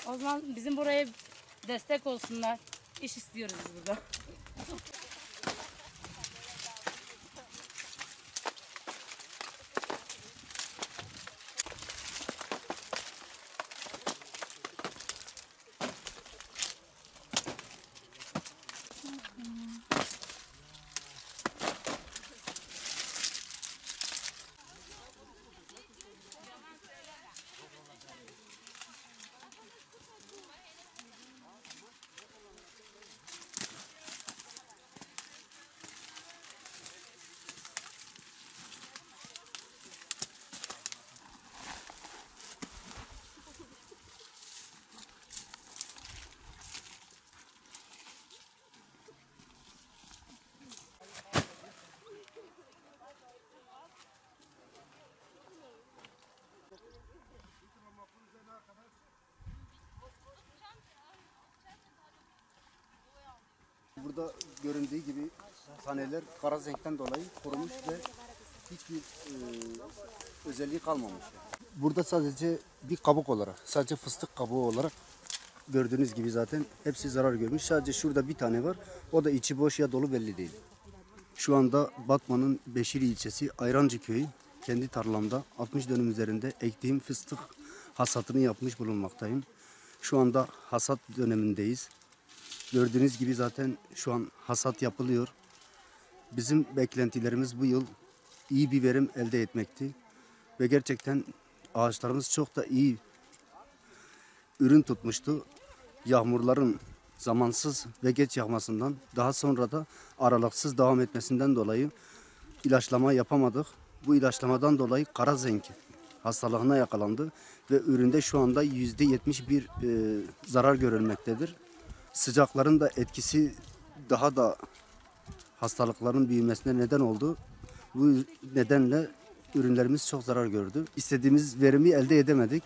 O zaman bizim buraya destek olsunlar. İş istiyoruz biz burada. Burada göründüğü gibi haneler kara zenkten dolayı kurumuş ve hiçbir özelliği kalmamış. Burada sadece bir kabuk olarak, sadece fıstık kabuğu olarak gördüğünüz gibi zaten hepsi zarar görmüş. Sadece şurada bir tane var. O da içi boş ya dolu belli değil. Şu anda Batman'ın Beşiri ilçesi Ayrancı köyü kendi tarlamda 60 dönüm üzerinde ektiğim fıstık hasatını yapmış bulunmaktayım. Şu anda hasat dönemindeyiz. Gördüğünüz gibi zaten şu an hasat yapılıyor. Bizim beklentilerimiz bu yıl iyi bir verim elde etmekti. Ve gerçekten ağaçlarımız çok da iyi ürün tutmuştu. Yağmurların zamansız ve geç yağmasından, daha sonra da aralıksız devam etmesinden dolayı ilaçlama yapamadık. Bu ilaçlamadan dolayı kara zenk hastalığına yakalandı ve üründe şu anda %70 bir zarar görülmektedir. Sıcakların da etkisi daha da hastalıkların büyümesine neden oldu. Bu nedenle ürünlerimiz çok zarar gördü. İstediğimiz verimi elde edemedik.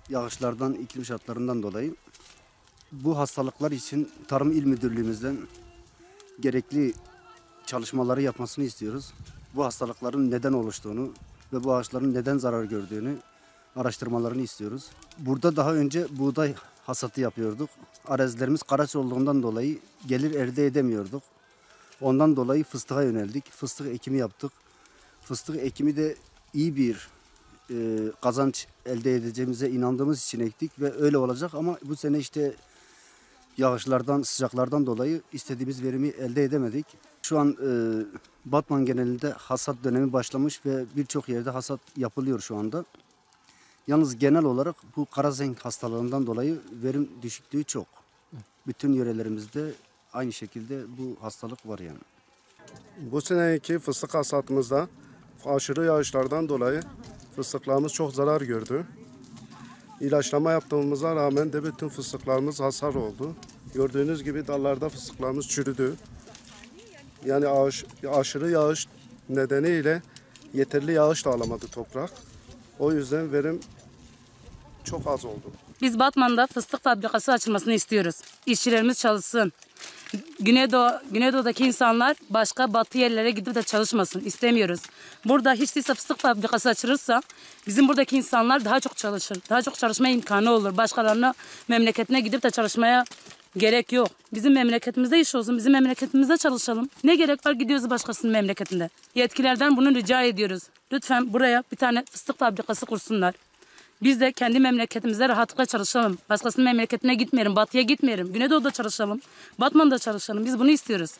Yağışlardan, iklim şartlarından dolayı. Bu hastalıklar için Tarım İl Müdürlüğümüzden gerekli çalışmaları yapmasını istiyoruz. Bu hastalıkların neden oluştuğunu ve bu ağaçların neden zarar gördüğünü araştırmalarını istiyoruz. Burada daha önce buğday hasatı yapıyorduk. Arazilerimiz karaç olduğundan dolayı gelir elde edemiyorduk. Ondan dolayı fıstığa yöneldik. Fıstık ekimi yaptık. Fıstık ekimi de iyi bir kazanç elde edeceğimize inandığımız için ektik ve öyle olacak ama bu sene işte yağışlardan, sıcaklardan dolayı istediğimiz verimi elde edemedik. Şu an Batman genelinde hasat dönemi başlamış ve birçok yerde hasat yapılıyor şu anda. Yalnız genel olarak bu kara zenk hastalığından dolayı verim düşüklüğü çok. Bütün yörelerimizde aynı şekilde bu hastalık var yani. Bu seneki fıstık hasatımızda aşırı yağışlardan dolayı fıstıklarımız çok zarar gördü. İlaçlama yaptığımıza rağmen de bütün fıstıklarımız hasar oldu. Gördüğünüz gibi dallarda fıstıklarımız çürüdü. Yani aşırı yağış nedeniyle yeterli yağış da alamadı toprak. O yüzden verim çok az oldu. Biz Batman'da fıstık fabrikası açılmasını istiyoruz. İşçilerimiz çalışsın. Güneydoğu'daki insanlar başka batı yerlere gidip de çalışmasın istemiyoruz. Burada hiç değilse fıstık fabrikası açılırsa bizim buradaki insanlar daha çok çalışır. Daha çok çalışma imkanı olur. Başkalarına memleketine gidip de çalışmaya gerek yok. Bizim memleketimizde iş olsun. Bizim memleketimizde çalışalım. Ne gerek var gidiyoruz başkasının memleketinde. Yetkililerden bunu rica ediyoruz. Lütfen buraya bir tane fıstık fabrikası kursunlar. Biz de kendi memleketimizde rahatlıkla çalışalım. Başkasının memleketine gitmeyelim, batıya gitmeyelim. Güneydoğu'da çalışalım, Batman'da çalışalım. Biz bunu istiyoruz.